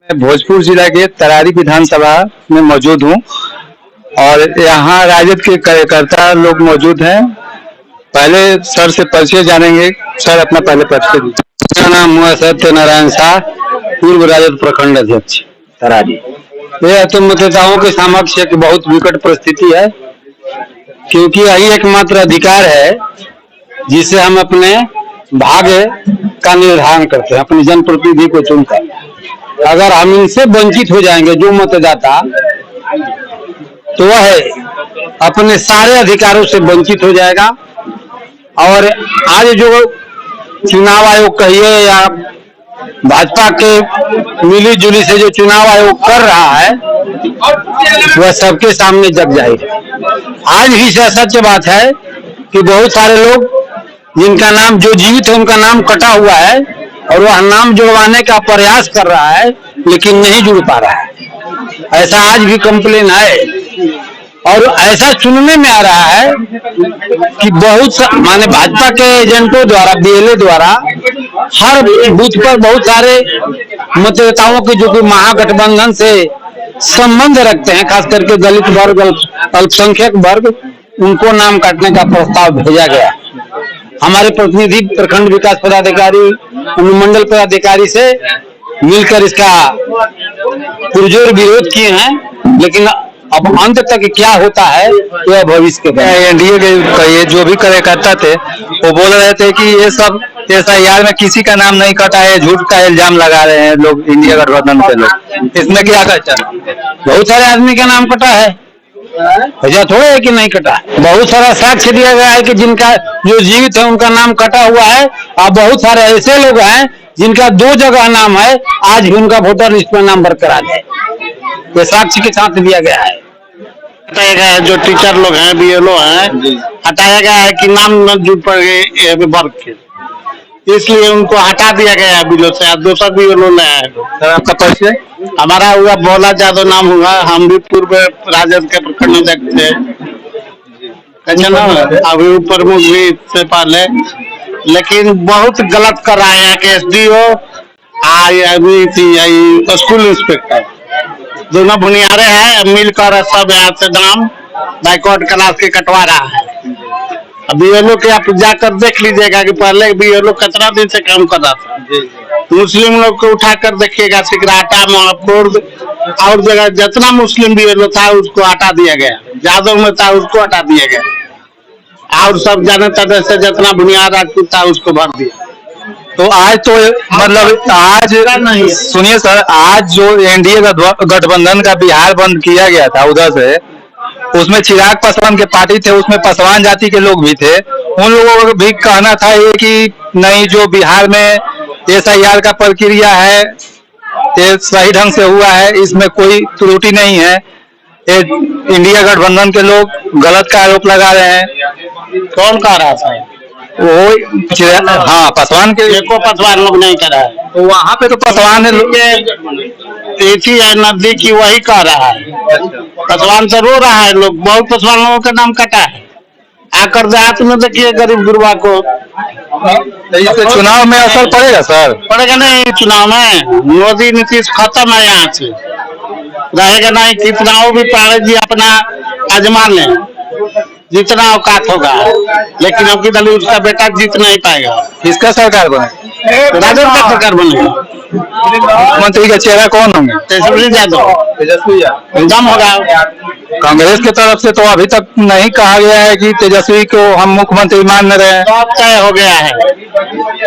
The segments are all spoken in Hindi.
मैं भोजपुर जिला के तरारी विधानसभा में मौजूद हूं और यहाँ राजद के कार्यकर्ता लोग मौजूद हैं। पहले सर से परिचय जानेंगे। सर अपना पहले परिचय दीजिए। मेरा नाम हुआ सत्यनारायण शाह, पूर्व राजद प्रखंड अध्यक्ष तरारी। यह तो मतदाताओं के समक्ष एक बहुत विकट परिस्थिति है, क्योंकि यही एकमात्र अधिकार है जिससे हम अपने भाग्य का निर्धारण करते हैं, अपने जनप्रतिनिधि को चुनकर। अगर हम इनसे वंचित हो जाएंगे जो मतदाता, तो वह अपने सारे अधिकारों से वंचित हो जाएगा। और आज जो चुनाव आयोग कहिए या भाजपा के मिली जुली से जो चुनाव आयोग कर रहा है, वह सबके सामने जग जाएगा। आज भी सच बात है कि बहुत सारे लोग जिनका नाम जो जीवित है उनका नाम कटा हुआ है और वह नाम जुड़वाने का प्रयास कर रहा है, लेकिन नहीं जुड़ पा रहा है। ऐसा आज भी कंप्लेन है और ऐसा सुनने में आ रहा है कि बहुत माने भाजपा के एजेंटों द्वारा, बीएलओ द्वारा हर बूथ पर बहुत सारे मतदाताओं के जो कि महागठबंधन से संबंध रखते हैं, खास करके दलित वर्ग, अल्पसंख्यक वर्ग, उनको नाम काटने का प्रस्ताव भेजा गया। हमारे प्रतिनिधि प्रखंड विकास पदाधिकारी, अनुमंडल पदाधिकारी से मिलकर इसका पुरजोर विरोध किए हैं, लेकिन अब अंत तक क्या होता है यह भविष्य के। एनडीए के जो भी कार्यकर्ता थे वो बोल रहे थे कि ये सब एसआईआर में किसी का नाम नहीं कटा है, झूठ का इल्जाम लगा रहे हैं लोग, इंडिया गठबंधन के लोग। इसमें क्या कहते हैं? बहुत सारे आदमी का नाम कटा है, ऐसा थोड़ा है कि नहीं कटा। बहुत सारा साक्ष्य दिया गया है कि जिनका जो जीवित है उनका नाम कटा हुआ है, और बहुत सारे ऐसे लोग हैं जिनका 2 जगह नाम है, आज भी उनका वोटर लिस्ट में नाम बरकरार है। ये साक्ष्य के साथ दिया गया है। हटाया गया है, जो टीचर लोग हैं, बीएलओ हैं, हटाया गया है कि नाम न जुड़ पड़े वर्ग के, इसलिए उनको हटा दिया गया है बिलो से। दूसरा बीएलओ नया है। सर आपका परिचय? हमारा हुआ भोला यादव नाम हुआ, हम भी पूर्व राजद के प्रखंड अध्यक्ष थे, अभी प्रमुख भी इससे पहले। लेकिन बहुत गलत कर रहा है कि एसडीओ स्कूल इंस्पेक्टर दोनों बुनियारे हैं, मिलकर सब यहाँ से नाम बाइकआउट क्लास के कटवा रहा है। बीएलओ के आप जाकर देख लीजिएगा कि पहले बीएलओ कितना दिन से काम कर रहा था। मुस्लिम लोग को उठाकर देखिएगा, सिकराटा, महापुर और जगह जितना मुस्लिम बीएलओ था उसको हटा दिया गया, यादव में था उसको हटा दिया गया, और सब जाने तरह से जितना बुनियाद राजपूत था उसको भर दिया। तो आज तो मतलब आज नहीं सुनिए सर, आज जो एनडीए का गठबंधन का बिहार बंद किया गया था उधर से, उसमें चिराग पासवान के पार्टी थे, उसमें पासवान जाति के लोग भी थे। उन लोगों को भी कहना था ये कि नहीं, जो बिहार में एसआईआर का प्रक्रिया है ये सही ढंग से हुआ है, इसमें कोई त्रुटि नहीं है। ये इंडिया गठबंधन के लोग गलत का आरोप लगा रहे हैं। कौन कह रहा था? वो हाँ, पासवान के पासवान लोग नहीं कर रहा है। तो वहाँ पे तो पासवान है, नदी की वही कह रहा है। पासवान से रो रहा है लोग, बहुत पासवान लोगों का नाम कटा है। आकर देहात में देखिए गरीब गुरबा को। इससे चुनाव में असर पड़ेगा सर? पड़ेगा नहीं, चुनाव में मोदी नीतीश खत्म है, यहाँ से रहेगा नहीं। कितना भी पारे जी अपना आजमा लें, जितना औकात होगा, लेकिन अब दल उसका बेटा जीत नहीं पाएगा। किसका सरकार बने? राजद का सरकार बनेगा। मुख्यमंत्री का चेहरा कौन होंगे? तेजस्वी यादव। तेजस्वी यादव एकदम होगा। कांग्रेस की तरफ से तो अभी तक नहीं कहा गया है कि तेजस्वी को हम मुख्यमंत्री मान रहे हैं। सब तय हो गया है,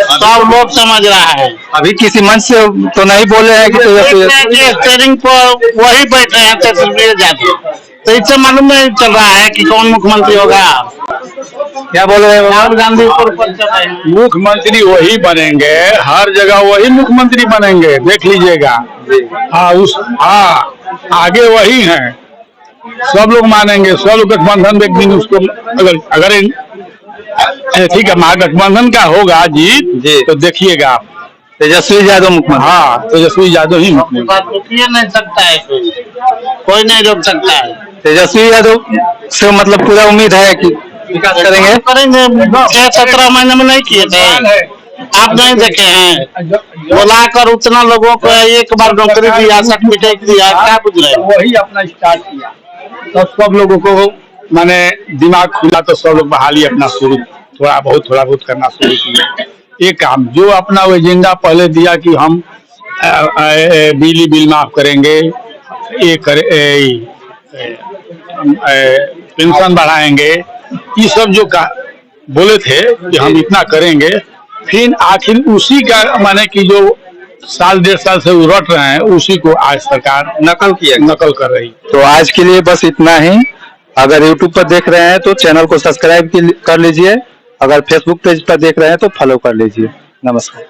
सब लोग समझ रहा है। अभी किसी मंच से तो नहीं बोले हैं कि तेजस्वी स्टेरिंग पर वही बैठे हैं तेजस्वी यादव, तो इससे मालूम नहीं चल रहा है कि कौन मुख्यमंत्री होगा। क्या बोल रहे हैं? राहुल गांधी मुख्यमंत्री वही बनेंगे, हर जगह वही मुख्यमंत्री बनेंगे, देख लीजिएगा। आगे वही हैं, सब लोग मानेंगे, सब लोग गठबंधन एक दिन उसको अगर ठीक है महागठबंधन का होगा जीत, तो देखिएगा तेजस्वी यादव मुख्यमंत्री। हाँ, तेजस्वी यादव ही मुख्यमंत्री नहीं सकता है, कोई नहीं रोक सकता है। तेजस्वी यादव से मतलब पूरा उम्मीद है कि विकास करेंगे। 17 महीने में नहीं किए थे, आप नहीं देखे हैं, बुलाकर उतना लोगों को एक बार नौकरी दिया, सर्टिफिकेट दिया, क्या बुझ रहे हैं? वही अपना स्टार्ट किया, तो सब लोगों को माने दिमाग खुला तो सब लोग बहाली अपना शुरू थोड़ा बहुत करना शुरू किया। ये काम जो अपना वो एजेंडा पहले दिया कि हम बिजली बिल माफ करेंगे, ये पेंशन बढ़ाएंगे, ये सब जो का बोले थे कि हम इतना करेंगे, फिर आखिर उसी का माने कि जो साल 1.5 साल से वो रट रहे हैं, उसी को आज सरकार नकल कर रही। तो आज के लिए बस इतना ही। अगर YouTube पर देख रहे हैं तो चैनल को सब्सक्राइब कर लीजिए, अगर Facebook पेज पर देख रहे हैं तो फॉलो कर लीजिए। नमस्कार।